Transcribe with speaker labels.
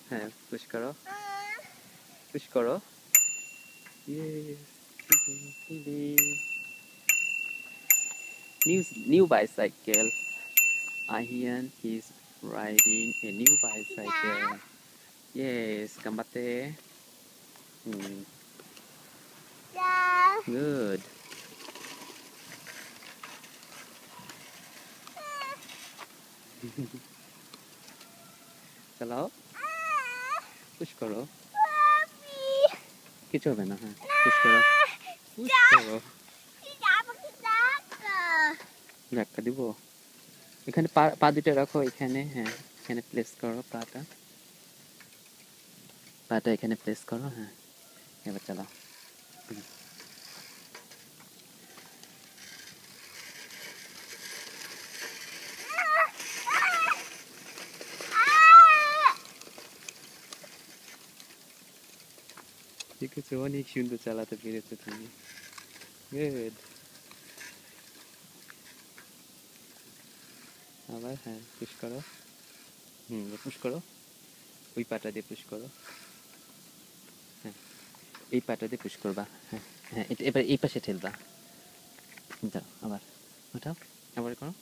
Speaker 1: হ্যাঁ পুশ করো, পুশ করো। Yes. New bicycle. Ahian is riding a new bicycle. Yes, gambate. Good. চালাও, push করো, কিছু হবে না। হ্যাঁ পুশ করো, পুশ করো। ধাক্কা দিব, এখানে পা পা দুটো রাখো এখানে। হ্যাঁ এখানে প্লেস করো পাটা, পাটা এখানে প্লেস করো। হ্যাঁ এবার চালাও। ঠিক আছে, অনেক সুন্দর চালাতে পেরেছো তুমি। গুড। আবার হ্যাঁ পুশ করো। পুশ করো, ওই পাটা দিয়ে পুশ করো। হ্যাঁ এই পাটা দিয়ে পুশ করবা। হ্যাঁ হ্যাঁ এবার এই পাশে ঠেলবা। যাও আবার ওঠাও, আবার করো।